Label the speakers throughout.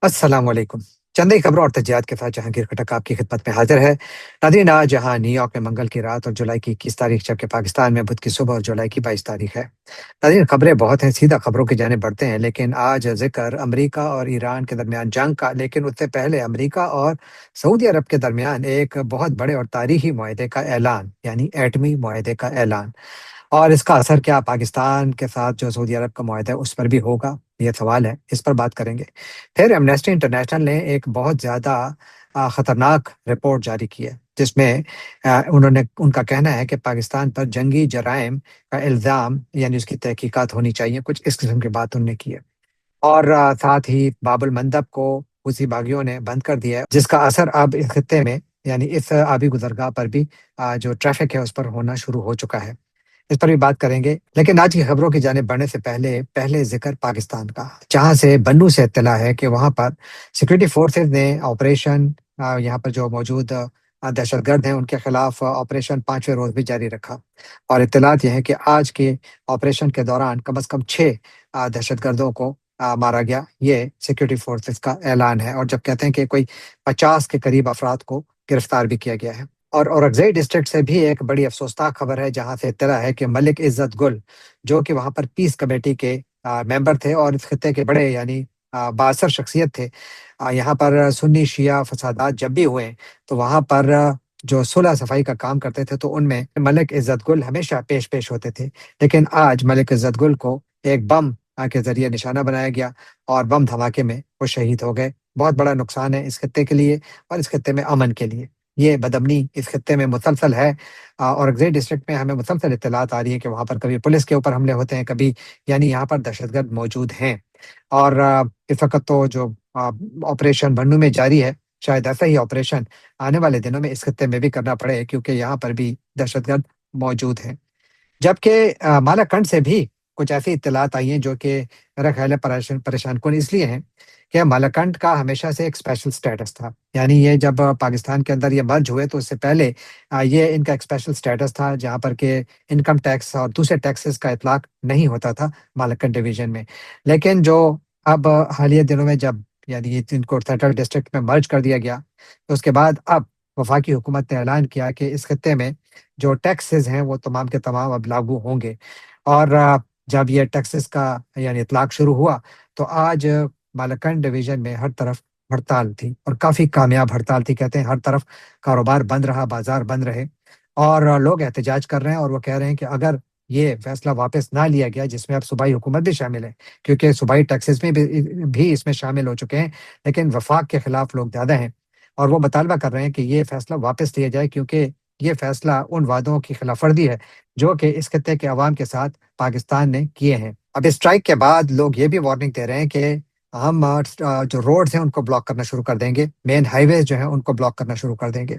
Speaker 1: अस्सलाम वालेकुम। चंद ही खबरों और तजियात के साथ जहांगीर खटक आपकी खिदमत में हाजिर है। नाज़रीन, आज जहां न्यूयॉर्क में मंगल की रात और जुलाई की 21 तारीख, जबकि पाकिस्तान में बुध की सुबह और जुलाई की 22 तारीख है। नाज़रीन, खबरें बहुत हैं, सीधा खबरों की जानिब बढ़ते हैं, लेकिन आज जिक्र अमरीका और ईरान के दरमियान जंग का, लेकिन उससे पहले अमरीका और सऊदी अरब के दरमियान एक बहुत बड़े और तारीखी मुआहदे का ऐलान, यानी एटमी मुआहदे का ऐलान। और इसका असर क्या पाकिस्तान के साथ जो सऊदी अरब का मुआहदा है उस पर भी होगा? ये सवाल है, इस पर बात करेंगे। फिर एमनेस्टी इंटरनेशनल ने एक बहुत ज़्यादा खतरनाक रिपोर्ट जारी की है, जिसमें उन्होंने उनका कहना है कि पाकिस्तान पर जंगी जराइम का इल्ज़ाम, यानी उसकी तहकीकात होनी चाहिए, कुछ इस किस्म की बात उन्होंने की है। और साथ ही बाबुल मंदब को हुसी बागियों ने बंद कर दिया है, जिसका असर अब इस खत्े में, यानी इस आबी गुजरगाह पर भी जो ट्रैफिक है उस पर होना शुरू हो चुका है। इस पर भी बात करेंगे, लेकिन आज की खबरों की जानिब बढ़ने से पहले पहले जिक्र पाकिस्तान का, जहां से बन्नू से इत्तला है कि वहां पर सिक्योरिटी फोर्सेज ने ऑपरेशन, यहाँ पर जो मौजूद दहशतगर्द हैं उनके खिलाफ ऑपरेशन 5वें रोज भी जारी रखा। और इत्तलात यह है कि आज के ऑपरेशन के दौरान कम अज कम 6 दहशतगर्दों को मारा गया। ये सिक्योरिटी फोर्सेज का ऐलान है, और जब कहते हैं कि कोई 50 के करीब अफराद को गिरफ्तार भी किया गया है। और औरंगजेब डिस्ट्रिक्ट से भी एक बड़ी अफसोसनाक खबर है, जहां से इत्तला है कि मलिक इज्जत गुल, जो कि वहां पर पीस कमेटी के मेंबर थे और इस खत्ते के बड़े, यानी बाअसर शख्सियत थे। यहाँ पर सुन्नी शिया फसादात जब भी हुए, तो वहां पर जो सुलह सफाई का काम करते थे, तो उनमें मलिक इज्जत गुल हमेशा पेश पेश होते थे। लेकिन आज मलिक इज्जत गुल को एक बम के जरिए निशाना बनाया गया, और बम धमाके में वो शहीद हो गए। बहुत बड़ा नुकसान है इस खत्ते के लिए और इस खत्ते में अमन के लिए। ये बदअमनी इस खत्ते में मुसलसल है। औरंगजेब डिस्ट्रिक्ट में हमें मुसलसल इत्तलात आ रही है कि वहाँ पर कभी पुलिस के ऊपर हमले होते हैं, कभी, यानी यहाँ पर दहशतगर्द मौजूद हैं। और इस वक्त तो जो ऑपरेशन बन्नू में जारी है, शायद ऐसा ही ऑपरेशन आने वाले दिनों में इस खत्ते में भी करना पड़े, क्योंकि यहाँ पर भी दहशतगर्द मौजूद हैं। जबकि मालाकंड से भी कुछ ऐसी इत्तलात आई हैं जो कि मेरा ख्याल है परेशान परेशान कुन इसलिए हैं कि मालाकंड का हमेशा से एक स्पेशल स्टेटस था। यानी ये जब पाकिस्तान के अंदर ये मर्ज हुए, तो उससे पहले ये इनका एक स्पेशल स्टेटस था, जहाँ पर के इनकम टैक्स और दूसरे टैक्सेस का इतलाक नहीं होता था मालाकंड डिवीजन में। लेकिन जो अब हालिया दिनों में जब, यानी ये इनको सेंट्रल डिस्ट्रिक्ट में मर्ज कर दिया गया, तो उसके बाद अब वफाकी हुकूमत ने ऐलान किया कि इस खत्ते में जो टैक्सेस हैं वो तमाम के तमाम अब लागू होंगे। और जब ये टैक्सेस का, यानी इतलाक शुरू हुआ, तो आज मालाकंड डिवीजन में हर तरफ हड़ताल थी, और काफ़ी कामयाब हड़ताल थी। कहते हैं हर तरफ कारोबार बंद रहा, बाजार बंद रहे, और लोग एहतजाज कर रहे हैं, और वो कह रहे हैं कि अगर ये फैसला वापस ना लिया गया, जिसमें अब सूबाई हुकूमत भी शामिल है, क्योंकि सूबाई टैक्सेस में भी इसमें शामिल हो चुके हैं, लेकिन वफाक के खिलाफ लोग ज़्यादा हैं, और वो मुतालबा कर रहे हैं कि ये फैसला वापस लिया जाए, क्योंकि ये फैसला उन वादों की खिलाफ वर्जी है जो कि इस खत्ते के अवाम के साथ पाकिस्तान ने किए हैं। अब इस स्ट्राइक के बाद लोग ये भी वार्निंग दे रहे हैं कि हम जो रोड्स हैं उनको ब्लॉक करना शुरू कर देंगे, मेन हाईवेज जो हैं उनको ब्लॉक करना शुरू कर देंगे।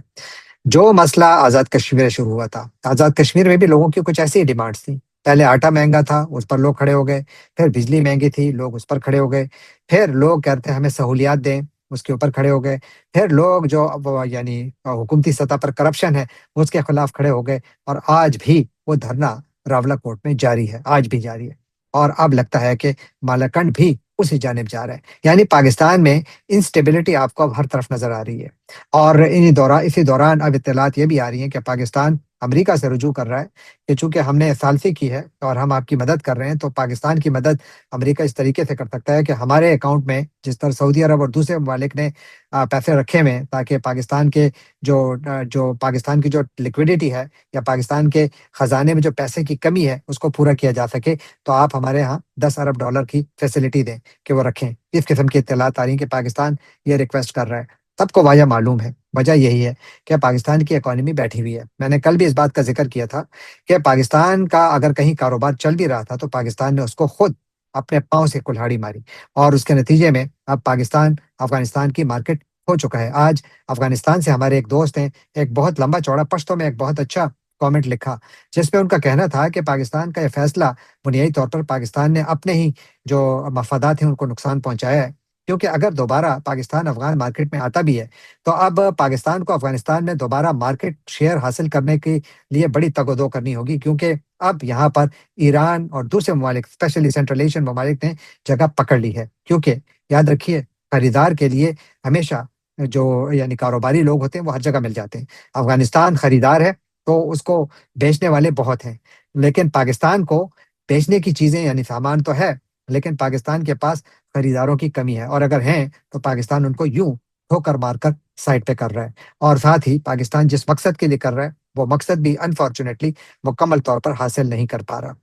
Speaker 1: जो मसला आज़ाद कश्मीर में शुरू हुआ था, आज़ाद कश्मीर में भी लोगों की कुछ ऐसी ही डिमांड्स थी। पहले आटा महंगा था, उस पर लोग खड़े हो गए। फिर बिजली महंगी थी, लोग उस पर खड़े हो गए। फिर लोग कहते हैं हमें सहूलियात दें, उसके ऊपर खड़े हो गए। फिर लोग जो अब यानी हुकूमती सतह पर करप्शन है, उसके खिलाफ खड़े हो गए। और आज भी वो धरना रावला कोर्ट में जारी है, आज भी जारी है। और अब लगता है कि मालाकंड भी उसी जानिब जा रहा है। यानी पाकिस्तान में इंस्टेबिलिटी आपको अब हर तरफ नजर आ रही है। और इसी दौरान अब इत्तलात ये भी आ रही हैं कि पाकिस्तान अमेरिका से रुजू कर रहा है कि चूंकि हमने सालसी की है और हम आपकी मदद कर रहे हैं, तो पाकिस्तान की मदद अमेरिका इस तरीके से कर सकता है कि हमारे अकाउंट में, जिस तरह सऊदी अरब और दूसरे ममालिक ने पैसे रखे हुए हैं, ताकि पाकिस्तान के जो पाकिस्तान की जो लिक्विडिटी है, या पाकिस्तान के खजाने में जो पैसे की कमी है उसको पूरा किया जा सके, तो आप हमारे यहाँ $10 अरब की फैसिलिटी दें कि वो रखें। इस किस्म की इत्तलात आ रही हैं कि पाकिस्तान ये रिक्वेस्ट कर रहा है। सबको वजह मालूम है, वजह यही है कि पाकिस्तान की इकॉनमी बैठी हुई है। मैंने कल भी इस बात का जिक्र किया था कि पाकिस्तान का अगर कहीं कारोबार चल भी रहा था, तो पाकिस्तान ने उसको खुद अपने पाँव से कुल्हाड़ी मारी, और उसके नतीजे में अब पाकिस्तान अफगानिस्तान की मार्केट हो चुका है। आज अफगानिस्तान से हमारे एक दोस्त हैं, एक बहुत लंबा चौड़ा पश्तो में एक बहुत अच्छा कमेंट लिखा, जिसपे उनका कहना था कि पाकिस्तान का यह फैसला बुनियादी तौर पर पाकिस्तान ने अपने ही जो मफादात हैं उनको नुकसान पहुंचाया है। क्योंकि अगर दोबारा पाकिस्तान अफगान मार्केट में आता भी है, तो अब पाकिस्तान को अफगानिस्तान में दोबारा मार्केट शेयर हासिल करने के लिए बड़ी तगोदो करनी होगी, क्योंकि अब यहाँ पर ईरान और दूसरे ममालिक, स्पेशली सेंट्रल एशियन ममालिक ने जगह पकड़ ली है। क्योंकि याद रखिए, خریدار کے لیے ہمیشہ جو یعنی کاروباری لوگ ہوتے ہیں وہ ہر جگہ مل جاتے ہیں۔ افغانستان خریدار ہے تو اس کو بیچنے والے بہت ہیں، لیکن پاکستان کو بیچنے کی چیزیں یعنی سامان تو ہے، لیکن پاکستان کے پاس خریداروں کی کمی ہے، اور اگر ہیں تو پاکستان ان کو یوں ٹھوکر مار کر سائڈ پہ کر رہا ہے، اور ساتھ ہی پاکستان جس مقصد کے لیے کر رہا ہے وہ مقصد بھی انفارچونیٹلی مکمل طور پر حاصل نہیں کر پا رہا۔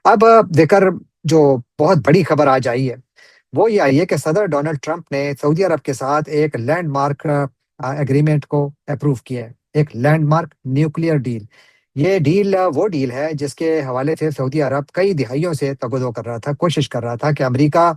Speaker 1: اب دیکھر جو بہت بڑی خبر آج آئی ہے وہ یہ آئی ہے کہ صدر ڈونلڈ ٹرمپ نے سعودی عرب کے ساتھ ایک لینڈ مارک ایگریمنٹ کو اپروو کیا ہے، ایک لینڈ مارک نیوکلیئر ڈیل۔ یہ ڈیل وہ ڈیل ہے جس کے حوالے سے سعودی عرب کئی دہائیوں سے تگودو کر رہا تھا، کوشش کر رہا تھا کہ امریکہ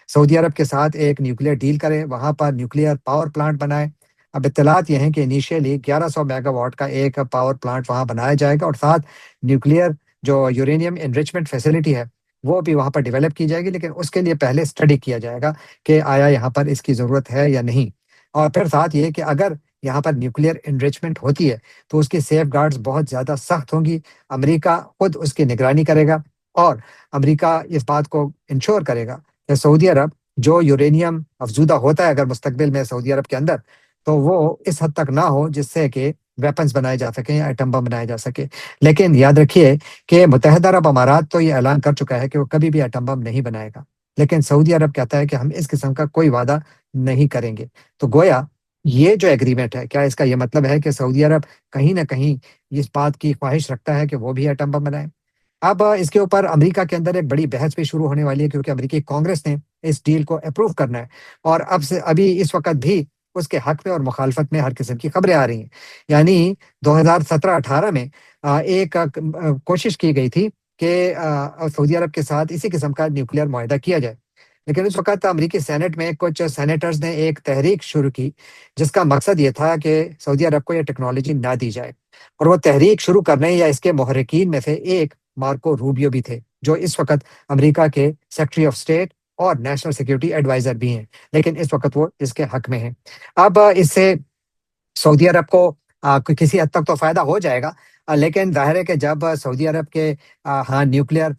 Speaker 1: سعودی عرب کے ساتھ ایک نیوکلیئر ڈیل کرے، وہاں پر نیوکلیئر پاور پلانٹ بنائے۔ اب اطلاعات یہ ہیں کہ انیشیلی 1100 میگا واٹ کا ایک پاور پلانٹ وہاں بنایا جائے گا، اور ساتھ نیوکلیئر جو یورینیم انریچمنٹ فیسلٹی ہے وہ بھی وہاں پر ڈیولپ کی جائے گی، لیکن اس کے لیے پہلے اسٹڈی کیا جائے گا کہ آیا یہاں پر اس کی ضرورت ہے یا نہیں، اور پھر ساتھ یہ کہ اگر یہاں پر نیوکلیئر انریچمنٹ ہوتی ہے تو اس کی سیف گارڈز بہت زیادہ سخت ہوں گی۔ امریکہ خود اس کی نگرانی کرے گا، اور امریکہ اس بات کو انشور کرے گا کہ سعودی عرب جو یورینیم افزودہ ہوتا ہے اگر مستقبل میں سعودی عرب کے اندر، تو وہ اس حد تک نہ ہو جس سے کہ ویپنز بنائے جا سکیں یا ایٹم بم بنائے جا سکے۔ لیکن یاد رکھیے کہ متحدہ عرب امارات تو یہ اعلان کر چکا ہے کہ وہ کبھی بھی ایٹم بم نہیں بنائے گا، لیکن سعودی عرب کہتا ہے کہ ہم اس قسم کا کوئی وعدہ نہیں کریں گے۔ تو گویا یہ جو ایگریمنٹ ہے، کیا اس کا یہ مطلب ہے کہ سعودی عرب کہیں نہ کہیں اس بات کی خواہش رکھتا ہے کہ وہ بھی ایٹم بم بنائے؟ اب اس کے اوپر امریکہ کے اندر ایک بڑی بحث بھی شروع ہونے والی ہے، کیونکہ امریکی کانگریس نے اس ڈیل کو اپروو کرنا ہے، اور ابھی اس وقت بھی اس کے حق میں اور مخالفت میں ہر قسم کی خبریں آ رہی ہیں۔ یعنی 2017-18 میں ایک کوشش کی گئی تھی کہ سعودی عرب کے ساتھ اسی قسم کا نیوکلیئر معاہدہ کیا جائے، لیکن اس وقت امریکی سینٹ میں کچھ سینیٹرز نے ایک تحریک شروع کی جس کا مقصد یہ تھا کہ سعودی عرب کو یہ ٹیکنالوجی نہ دی جائے، اور وہ تحریک شروع کرنے یا اس کے محرکین میں سے ایک مارکو روبیو بھی تھے، جو اس وقت امریکہ کے سیکرٹری آف اسٹیٹ اور نیشنل سیکیورٹی ایڈوائزر بھی ہیں، لیکن اس وقت وہ اس کے حق میں ہیں۔ اب اس سے سعودی عرب کو کسی حد تک تو فائدہ ہو جائے گا، لیکن ظاہر ہے کہ جب سعودی عرب کے ہاں نیوکلیئر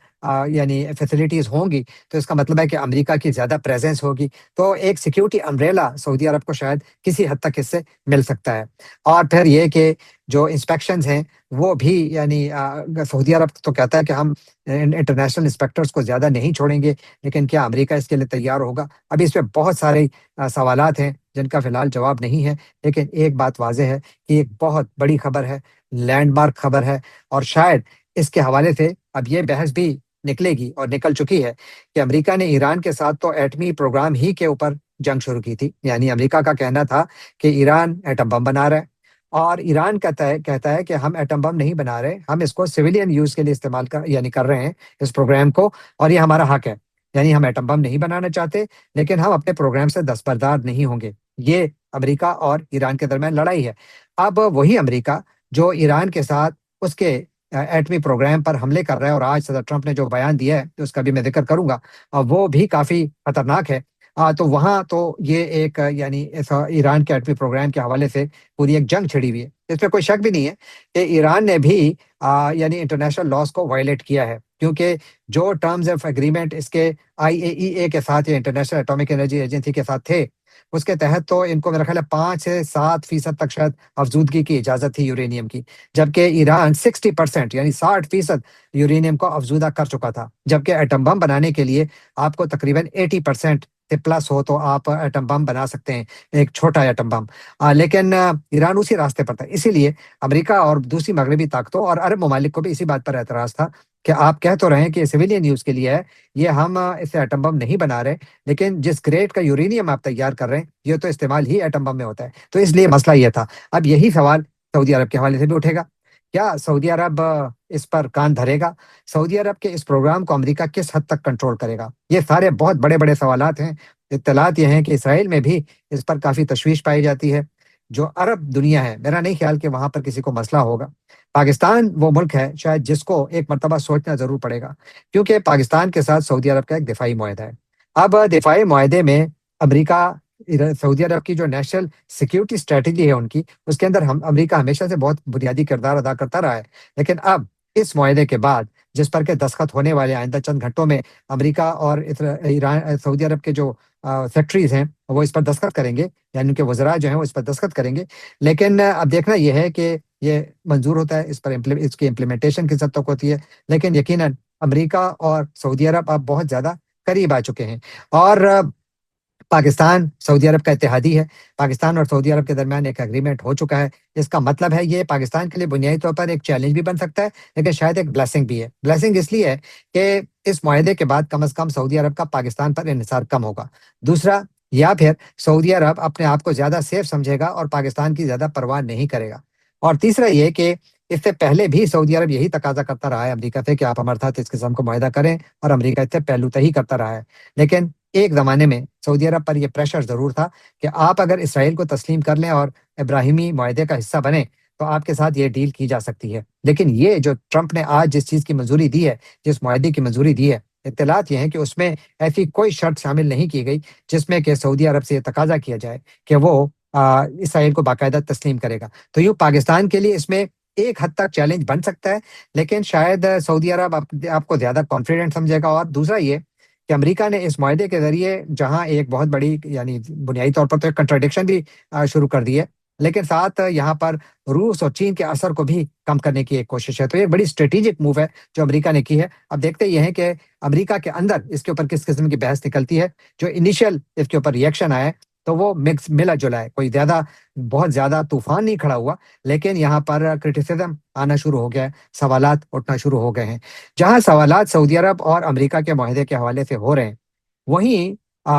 Speaker 1: یعنی فیسلٹیز ہوں گی تو اس کا مطلب ہے کہ امریکہ کی زیادہ پریزنس ہوگی، تو ایک سیکیورٹی امبریلا سعودی عرب کو شاید کسی حد تک اس سے مل سکتا ہے۔ اور پھر یہ کہ جو انسپیکشنز ہیں وہ بھی یعنی سعودی عرب تو کہتا ہے کہ ہم انٹرنیشنل انسپیکٹرز کو زیادہ نہیں چھوڑیں گے، لیکن کیا امریکہ اس کے لیے تیار ہوگا؟ ابھی اس پہ بہت سارے سوالات ہیں جن کا فی الحال جواب نہیں ہے، لیکن ایک بات واضح ہے کہ ایک بہت بڑی خبر ہے، لینڈ مارک خبر ہے، اور شاید اس کے حوالے سے اب یہ بحث بھی نکلے گی اور نکل چکی ہے کہ امریکہ نے ایران کے ساتھ تو ایٹمی پروگرام ہی کے اوپر جنگ شروع کی تھی، یعنی امریکہ کا کہنا تھا کہ ایران ایٹم بم بنا رہا ہے، اور ایران کہتا ہے کہ ہم ایٹم بم نہیں بنا رہے، ہم اس کو سویلین یوز کے لیے استعمال یعنی کر رہے ہیں اس پروگرام کو، اور یہ ہمارا حق ہے، یعنی ہم ایٹم بم نہیں بنانا چاہتے، لیکن ہم اپنے پروگرام سے دستبردار نہیں ہوں گے۔ یہ امریکہ اور ایران کے درمیان لڑائی ہے۔ اب وہی امریکہ جو ایران کے ساتھ اس کے ایٹمی پروگرام پر حملے کر رہا ہے، اور آج صدر ٹرمپ نے جو بیان دیا ہے تو اس کا بھی میں ذکر کروں گا، وہ بھی کافی خطرناک ہے۔ تو وہاں تو یہ ایک یعنی ایران کے ایٹمی پروگرام کے حوالے سے پوری ایک جنگ چھڑی ہوئی ہے، اس میں کوئی شک بھی نہیں ہے کہ ایران نے بھی یعنی انٹرنیشنل لاز کو وائلیٹ کیا ہے، کیونکہ جو ٹرمز آف ایگریمنٹ اس کے IAEA کے ساتھ یا انٹرنیشنل ایٹامک انرجی ایجنسی کے ساتھ تھے، اس کے تحت تو ان کو میرا خیال ہے 5 سے 7% تک شاید افزودگی کی اجازت تھی یورینیم کی، جبکہ ایران 60% یعنی 60% یورینیم کو افزودہ کر چکا تھا، جبکہ ایٹم بم بنانے کے لیے آپ کو تقریباً 80% سے پلس ہو تو آپ ایٹم بم بنا سکتے ہیں، ایک چھوٹا ایٹم بم، لیکن ایران اسی راستے پر تھا۔ اسی لیے امریکہ اور دوسری مغربی طاقتوں اور عرب ممالک کو بھی اسی بات پر اعتراض تھا کہ آپ کہہ تو رہے ہیں کہ یہ سویلین یوز کے لیے ہے، یہ ہم اسے ایٹم بم نہیں بنا رہے، لیکن جس گریڈ کا یورینیم آپ تیار کر رہے ہیں یہ تو استعمال ہی ایٹم بم میں ہوتا ہے۔ تو اس لیے مسئلہ یہ تھا۔ اب یہی سوال سعودی عرب کے حوالے سے بھی اٹھے گا، کیا سعودی عرب اس پر کان دھرے گا؟ سعودی عرب کے اس پروگرام کو امریکہ کس حد تک کنٹرول کرے گا؟ یہ سارے بہت بڑے بڑے سوالات ہیں۔ اطلاعات یہ ہیں کہ اسرائیل میں بھی اس پر کافی تشویش پائی جاتی ہے۔ جو عرب دنیا ہے، میرا نہیں خیال کہ وہاں پر کسی کو مسئلہ ہوگا۔ پاکستان وہ ملک ہے شاید جس کو ایک مرتبہ سوچنا ضرور پڑے گا، کیونکہ پاکستان کے ساتھ سعودی عرب کا ایک دفاعی معاہدہ ہے۔ اب دفاعی معاہدے میں امریکہ سعودی عرب کی جو نیشنل سیکیورٹی اسٹریٹجی ہے ان کی، اس کے اندر امریکہ ہمیشہ سے بہت بنیادی کردار ادا کرتا رہا ہے، لیکن اب اس معاہدے کے بعد جس پر کہ دستخط ہونے والے آئندہ چند گھنٹوں میں امریکہ اور ایران سعودی عرب کے جو सेक्रेटरीज हैं वो इस पर दस्तखत करेंगे, यानी उनके वज़रा जो हैं वो इस पर दस्तखत करेंगे। लेकिन अब देखना ये है कि ये मंज़ूर होता है, इस पर इसकी इम्प्लीमेंटेशन किस हद तक होती है। लेकिन यकीनन अमेरिका और सऊदी अरब अब बहुत ज़्यादा करीब आ चुके हैं। और पाकिस्तान सऊदी अरब का इत्तेहादी है। पाकिस्तान और सऊदी अरब के दरमियान एक एग्रीमेंट हो चुका है। इसका मतलब है ये पाकिस्तान के लिए बुनियादी तौर पर एक चैलेंज भी बन सकता है, लेकिन शायद एक ब्लेसिंग भी है। ब्लेसिंग इसलिए है कि इस मुआहदे के बाद कम से कम सऊदी अरब का पाकिस्तान पर इन्हिसार कम होगा। दूसरा, या फिर सऊदी अरब अपने आप को ज़्यादा सेफ समझेगा और पाकिस्तान की ज़्यादा परवाह नहीं करेगा। और तीसरा ये कि इससे पहले भी सऊदी अरब यही तकाज़ा करता रहा है अमेरिका से कि आप हमारे साथ इस किस्म का मुआहदा करें, और अमेरिका इससे पहलू-तही करता रहा है। लेकिन एक ज़माने में सऊदी अरब पर ये प्रेशर ज़रूर था कि आप अगर इसराइल को तस्लीम कर लें और इब्राहिमी मुआहदे का हिस्सा बनें, तो आपके साथ ये डील की जा सकती है। लेकिन ये जो ट्रंप ने आज जिस चीज़ की मंज़ूरी दी है, जिस मुआहदे की मंज़ूरी दी है, इत्तलात ये हैं कि उसमें ऐसी कोई शर्त शामिल नहीं की गई, जिसमें कि सऊदी अरब से ये तकाज़ा किया जाए कि वो इसराइल को बाकायदा तस्लीम करेगा। तो यूँ पाकिस्तान के लिए इसमें एक हद तक चैलेंज बन सकता है, लेकिन शायद सऊदी अरब आपको ज़्यादा कॉन्फिडेंट समझेगा। और दूसरा ये कि अमेरिका ने इस मुआहदे के ज़रिए जहाँ एक बहुत बड़ी, यानी बुनियादी तौर पर तो एक कंट्राडिक्शन भी शुरू कर दी है, लेकिन साथ यहाँ पर रूस और चीन के असर को भी कम करने की एक कोशिश है। तो ये बड़ी स्ट्रेटेजिक मूव है जो अमेरिका ने की है। अब देखते ये हैं कि अमेरिका के अंदर इसके ऊपर किस किस्म की बहस निकलती है। जो इनिशियल इसके ऊपर रिएक्शन आया है, तो वो मिक्स मिला-जुला है। कोई बहुत ज़्यादा तूफ़ान नहीं खड़ा हुआ, लेकिन यहाँ पर क्रिटिसिज़्म आना शुरू हो गया है, सवालात उठना शुरू हो गए हैं। जहाँ सवालात सऊदी अरब और अमेरिका के मुआहदे के हवाले से हो रहे हैं, वहीं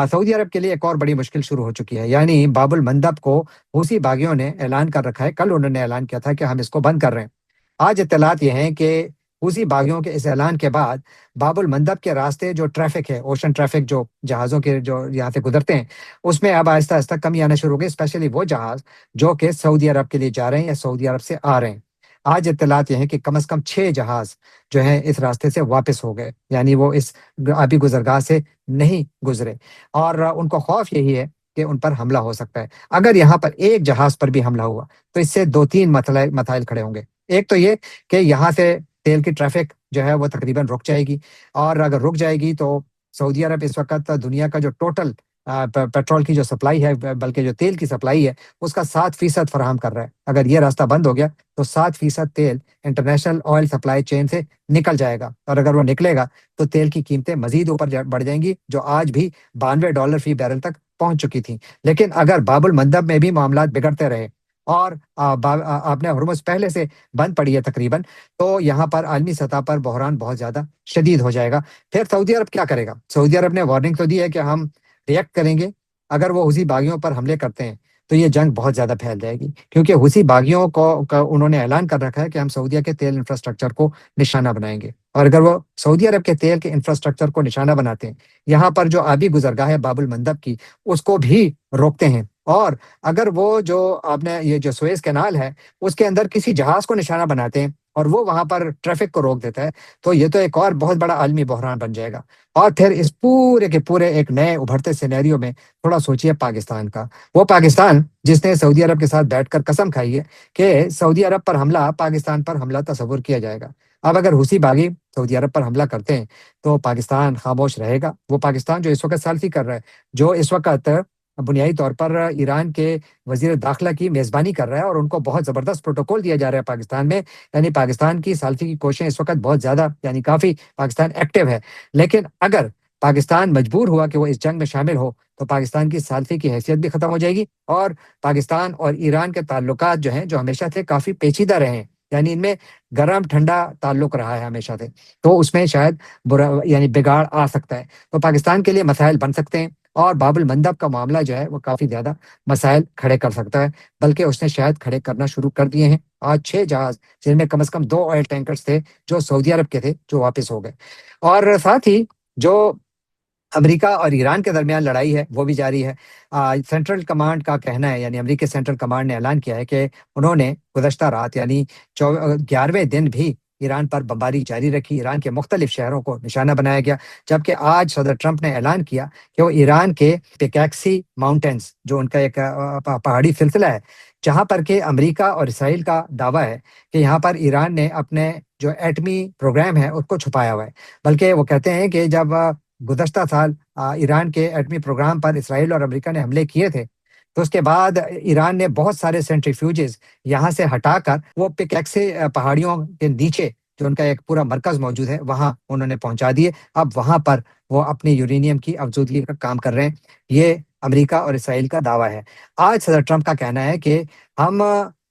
Speaker 1: सऊदी अरब के लिए एक और बड़ी मुश्किल शुरू हो चुकी है। यानी बाबुल मंदब को हूसी बागियों ने ऐलान कर रखा है। कल उन्होंने ऐलान किया था कि हम इसको बंद कर रहे हैं। आज इत्तलात ये हैं कि हूसी बागियों के इस ऐलान के बाद बाबुल मंदब के रास्ते जो ट्रैफ़िक है, ओशन ट्रैफ़िक जो जहाज़ों के जो यहाँ से गुज़रते हैं, उसमें अब आहिस्ता-आहिस्ता कमी आना शुरू हो गई, स्पेशली वो जहाज़ जो कि सऊदी अरब के लिए जा रहे हैं या सऊदी अरब से आ रहे हैं। आज इत्तलात ये हैं कि कम से कम 6 जहाज़ जो हैं इस रास्ते से वापस हो गए, यानी वो इस आबी गुज़रगाह से नहीं गुज़रे। और उनको खौफ यही है कि उन पर हमला हो सकता है। अगर यहाँ पर एक जहाज़ पर भी हमला हुआ, तो इससे 2-3 मसाइल खड़े होंगे। एक तो ये कि यहाँ से तेल की ट्रैफ़िक जो है वो तकरीबन रुक जाएगी, और अगर रुक जाएगी तो सऊदी अरब इस वक़्त दुनिया का जो टोटल पेट्रोल की जो सप्लाई है, बल्कि जो तेल की सप्लाई है, उसका 7% फराहम कर रहा है। अगर ये रास्ता बंद हो गया, तो 7% तेल इंटरनेशनल ऑयल सप्लाई चेन से निकल जाएगा, और अगर वो निकलेगा, तो तेल की कीमतें मज़ीद ऊपर बढ़ जाएँगी, जो आज भी $92 फ़ी बैरल तक पहुँच चुकी थी। लेकिन अगर बाब-उल मंदब में भी मामलात बिगड़ते रहे, और आपने हुर्मुज़ पहले से बंद पड़ी है तकरीबन, तो यहाँ पर आलमी सतह पर बहरान बहुत ज़्यादा शदीद हो जाएगा। फिर सऊदी अरब क्या करेगा? सऊदी अरब ने वार्निंग तो दी है कि हम रिएक्ट करेंगे। अगर वो हुसी बागियों पर हमले करते हैं, तो ये जंग बहुत ज़्यादा फैल जाएगी, क्योंकि हुसी बागियों को का उन्होंने ऐलान कर रखा है कि हम सऊदीया के तेल इंफ्रास्ट्रक्चर को निशाना बनाएँगे। और अगर वो सऊदी अरब के तेल के इंफ्रास्ट्रक्चर को निशाना बनाते हैं, यहाँ पर जो आबी गुज़रगाह है बाब-उल मंदब की, उसको भी रोकते हैं, और अगर वो जो आपने ये जो सुएज़ कैनाल है, उसके अंदर किसी जहाज़ को निशाना बनाते हैं, और वो वहाँ पर ट्रैफ़िक को रोक देता है, तो ये तो एक और बहुत बड़ा आलमी बहरान बन जाएगा। और फिर इस पूरे के पूरे एक नए उभरते सिनेरियो में थोड़ा सोचिए पाकिस्तान का। वो पाकिस्तान जिसने सऊदी अरब के साथ बैठकर कसम खाई है कि सऊदी अरब पर हमला पाकिस्तान पर हमला तस्वुर किया जाएगा। अब अगर हुसी बागी सऊदी अरब पर हमला करते हैं, तो पाकिस्तान खामोश रहेगा। वो पाकिस्तान जो इस वक़्त सेल्फ़ी कर रहा है, जो इस वक़्त बुनियादी तौर पर ईरान के वज़ीर दाखिला की मेज़बानी कर रहा है, और उनको बहुत ज़बरदस्त प्रोटोकॉल दिया जा रहा है पाकिस्तान में। यानी पाकिस्तान की सेल्फ़ी की कोशिशें इस वक़्त बहुत ज़्यादा, यानी काफ़ी पाकिस्तान एक्टिव है। लेकिन अगर पाकिस्तान मजबूर हुआ कि वो इस जंग में शामिल हो, तो पाकिस्तान की सालफी की हैसियत भी ख़त्म हो जाएगी, और पाकिस्तान और ईरान के ताल्लुकात जो हैं, जो हमेशा से काफ़ी पेचीदा रहे हैं, यानी इनमें गरम-ठंडा ताल्लुक रहा है हमेशा से, तो उसमें शायद बुरा, यानी बिगाड़ आ सकता है। तो पाकिस्तान के लिए मसाइल बन सकते हैं, और बाब-उल मंदब का मामला जो है, वो काफ़ी ज़्यादा मसाइल खड़े कर सकता है, बल्कि उसने शायद खड़े करना शुरू कर दिए हैं। आज 6 जहाज़, जिनमें कम से कम 2 ऑयल टैंकर्स थे, जो सऊदी अरब के थे, जो वापस हो गए। और साथ ही जो अमेरिका और ईरान के दरमियान लड़ाई है, वो भी जारी है। सेंट्रल कमांड का कहना है, यानी अमेरिकी सेंट्रल कमांड ने ऐलान किया है कि उन्होंने गुज़श्ता रात, यानी 11वें दिन भी ईरान पर बमबारी जारी रखी। ईरान के मुख्तलिफ शहरों को निशाना बनाया गया, जबकि आज सदर ट्रंप ने ऐलान किया कि वो ईरान के पिकैक्सी माउंटेन्स, जो उनका एक पहाड़ी सिलसिला है, जहाँ पर के अमेरिका और इसराइल का दावा है कि यहाँ पर ईरान ने अपने जो एटमी प्रोग्राम है, उसको छुपाया हुआ है। बल्कि वो कहते हैं कि जब गुज़श्ता साल ईरान के एटमी प्रोग्राम पर इसराइल और अमेरिका ने हमले किए थे, तो उसके बाद ईरान ने बहुत सारे सेंट्रीफ्यूजेस यहाँ से हटाकर वो पिकैक्से पहाड़ियों के नीचे जो उनका एक पूरा मरकज़ मौजूद है, वहाँ उन्होंने पहुँचा दिए। अब वहाँ पर वो अपनी यूरेनियम की अफ़ज़ूदगी का काम कर रहे हैं। ये अमेरिका और इसराइल का दावा है। आज सदर ट्रंप का कहना है कि हम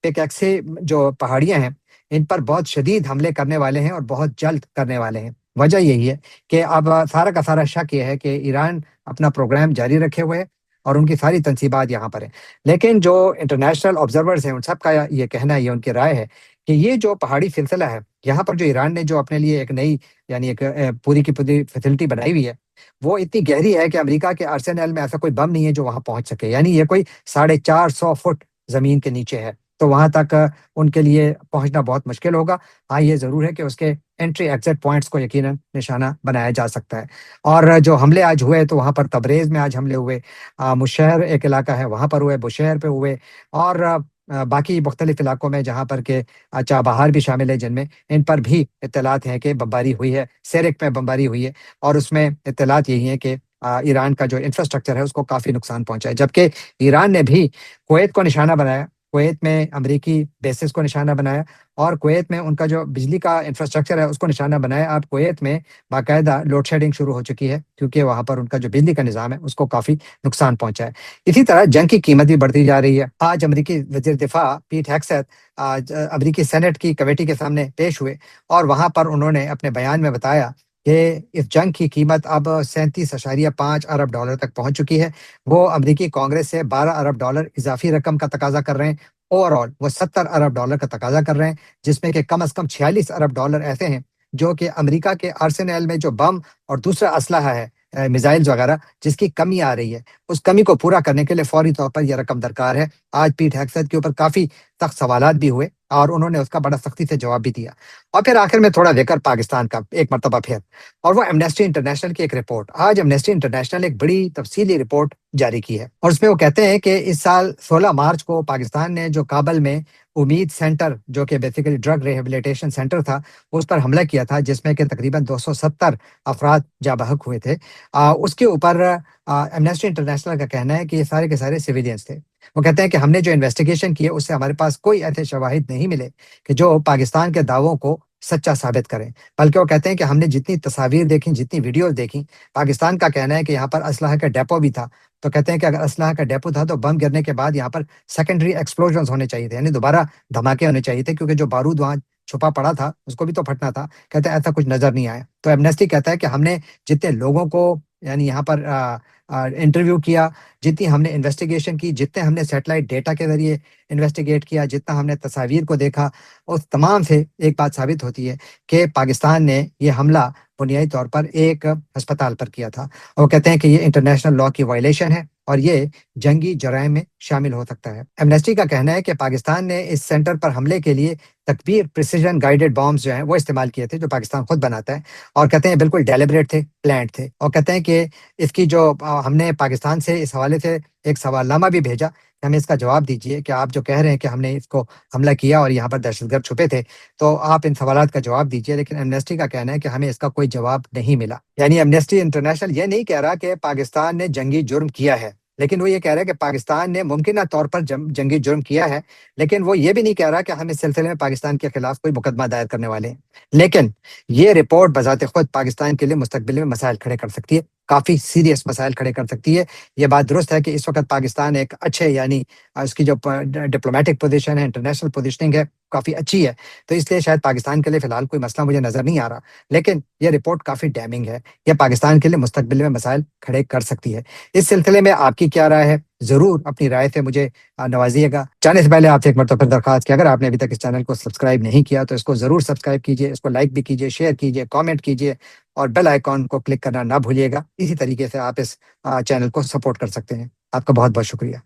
Speaker 1: पिकैक्से जो पहाड़ियाँ हैं, इन पर बहुत शदीद हमले करने वाले हैं और बहुत जल्द करने वाले हैं। वजह यही है कि अब सारा का सारा शक ये है कि ईरान अपना प्रोग्राम जारी रखे हुए है और उनकी सारी तनसीबात यहाँ पर है। लेकिन जो इंटरनेशनल ऑब्जर्वर्स हैं, उन सब का ये कहना है, ये उनकी राय है कि ये जो पहाड़ी सिलसिला है, यहाँ पर जो ईरान ने जो अपने लिए एक नई यानी एक पूरी की पूरी फैसिलिटी बनाई हुई है, वो इतनी गहरी है कि अमेरिका के आर्सेनल में ऐसा कोई बम नहीं है जो वहाँ पहुँच सके। यानी ये कोई 450 फुट ज़मीन के नीचे है, तो वहाँ तक उनके लिए पहुँचना बहुत मुश्किल होगा। हाँ, ये ज़रूर है कि उसके एंट्री एग्ज़िट पॉइंट्स को यकीनन निशाना बनाया जा सकता है। और जो हमले आज हुए, तो वहाँ पर तबरेज़ में आज हमले हुए, मुशहर एक इलाका है, वहाँ पर हुए, बुशहर पे हुए और बाकी मुख्तलिफ़ इलाकों में जहाँ पर के चाबहार भी शामिल है जिनमें, इन पर भी इत्तलात हैं कि बमबारी हुई है। सेरेक में बमबारी हुई है और उसमें इत्तलात यही है कि ईरान का जो इंफ्रास्ट्रक्चर है, उसको काफ़ी नुकसान पहुँचा है। जबकि ईरान ने भी कुवैत को निशाना बनाया, कुवैत में अमरीकी बेसेस को निशाना बनाया और कुवैत में उनका जो बिजली का इंफ्रास्ट्रक्चर है, उसको निशाना बनाया। अब कुवैत में बाकायदा लोड शेडिंग शुरू हो चुकी है, क्योंकि वहाँ पर उनका जो बिजली का निज़ाम है, उसको काफ़ी नुकसान पहुँचा है। इसी तरह जंग की कीमत भी बढ़ती जा रही है। आज अमरीकी वज़ीर दिफ़ा पीट हेगसेथ आज अमरीकी सेनेट की कमेटी के सामने पेश हुए और वहाँ पर उन्होंने अपने बयान में बताया कि इस जंग की कीमत अब 37.5 अरब डॉलर तक पहुँच चुकी है। वो अमरीकी कांग्रेस से 12 अरब डॉलर इज़ाफ़ी रकम का तकाज़ा कर रहे हैं। ओवरऑल वो 70 अरब डॉलर का तकाज़ा कर रहे हैं, जिसमें कि कम से कम 46 अरब डॉलर ऐसे हैं, जो कि अमेरिका के आर्सेनल में जो बम और दूसरा असलहा है, मिसाइल्स वगैरह, जिसकी कमी आ रही है, उस कमी को पूरा करने के लिए फौरी तौर पर ये रकम दरकार है। आज पीट हेगसेथ के ऊपर काफ़ी सख्त सवालात भी हुए और उन्होंने उसका बड़ा सख्ती से जवाब भी दिया। और फिर आखिर में थोड़ा ज़िक्र पाकिस्तान का एक मर्तबा फिर, और वो एमनेस्टी इंटरनेशनल की एक रिपोर्ट। आज एमनेस्टी इंटरनेशनल एक बड़ी तफसीली रिपोर्ट जारी की है और उसमें वो कहते हैं कि इस साल 16 मार्च को पाकिस्तान ने जो काबल में उम्मीद सेंटर, जो कि बेसिकली ड्रग रिहेबिलिटेशन सेंटर था, उस पर हमला किया था, जिसमें कि तकरीबन 270 अफराद जाँ बहक हुए थे। उसके ऊपर एमनेस्टी इंटरनेशनल का कहना है कि ये सारे के सारे सिविलियंस थे। वो कहते हैं कि हमने जो इन्वेस्टिगेशन की है, उससे हमारे पास कोई ऐसे शवाहिद नहीं मिले कि जो पाकिस्तान के दावों को सच्चा साबित करें। बल्कि वो कहते हैं कि हमने जितनी तस्वीर देखी, जितनी वीडियोज़ देखी, पाकिस्तान का कहना है कि यहाँ पर असलहा का डेपो भी था। तो कहते हैं कि अगर असलहा का डेपो था, तो बम गिरने के बाद यहाँ पर सेकेंडरी एक्सप्लोजन्स होने चाहिए थे, यानी दोबारा धमाके होने चाहिए थे, क्योंकि जो बारूद वहाँ छुपा पड़ा था, उसको भी तो फटना था। कहते हैं ऐसा कुछ नज़र नहीं आया। तो एमनेस्टी कहता है कि हमने जितने लोगों को यानी यहाँ पर इंटरव्यू किया, जितनी हमने इन्वेस्टिगेशन की, जितने हमने सैटेलाइट डेटा के ज़रिए इन्वेस्टिगेट किया, जितना हमने तस्वीर को देखा, उस तमाम से एक बात साबित होती है कि पाकिस्तान ने ये हमला बुनियादी तौर पर एक अस्पताल पर किया था। और वो कहते हैं कि ये इंटरनेशनल लॉ की वायलेशन है और ये जंगी जराइम में शामिल हो सकता है। एमनेस्टी का कहना है कि पाकिस्तान ने इस सेंटर पर हमले के लिए तकबीर प्रिसिजन गाइडेड बॉम्ब्स जो हैं, वो इस्तेमाल किए थे, जो पाकिस्तान खुद बनाता है, और कहते हैं बिल्कुल डेलिब्रेट थे, प्लान्ड थे। और कहते हैं कि इसकी जो हमने पाकिस्तान से इस हवाले से एक सवालनामा भी भेजा कि हमें इसका जवाब दीजिए कि आप जो कह रहे हैं कि हमने इसको हमला किया और यहाँ पर दहशतगर्द छुपे थे, तो आप इन सवालात का जवाब दीजिए। लेकिन एमनेस्टी का कहना है कि हमें इसका कोई जवाब नहीं मिला। यानी एमनेस्टी इंटरनेशनल ये नहीं कह रहा कि पाकिस्तान ने जंगी जुर्म किया है, लेकिन वो ये कह रहा है कि पाकिस्तान ने मुमकिन तौर पर जंगी जुर्म किया है। लेकिन वो ये भी नहीं कह रहा कि हम इस सिलसिले में पाकिस्तान के खिलाफ कोई मुकदमा दायर करने वाले हैं। लेकिन ये रिपोर्ट बजाते खुद पाकिस्तान के लिए मुस्तकबिल में मसाइल खड़े कर सकती है, काफ़ी सीरियस मसाइल खड़े कर सकती है। ये बात दुरुस्त है कि इस वक्त पाकिस्तान एक अच्छे यानी उसकी जो डिप्लोमेटिक पोजीशन है, इंटरनेशनल पोजीशनिंग है, काफ़ी अच्छी है। तो इसलिए शायद पाकिस्तान के लिए फ़िलहाल कोई मसला मुझे नज़र नहीं आ रहा। लेकिन ये रिपोर्ट काफ़ी डैमिंग है। ये पाकिस्तान के लिए मुस्तकबिल में मसाइल खड़े कर सकती है। इस सिलसिले में आपकी क्या राय है? ज़रूर अपनी राय से मुझे नवाजिएगा। जाने से पहले आपसे एक मरतबा फिर दरख्वास्त कि अगर आपने अभी तक इस चैनल को सब्सक्राइब नहीं किया, तो इसको ज़रूर सब्सक्राइब कीजिए, इसको लाइक भी कीजिए, शेयर कीजिए, कमेंट कीजिए और बेल आइकॉन को क्लिक करना ना भूलिएगा। इसी तरीके से आप इस चैनल को सपोर्ट कर सकते हैं। आपका बहुत बहुत शुक्रिया।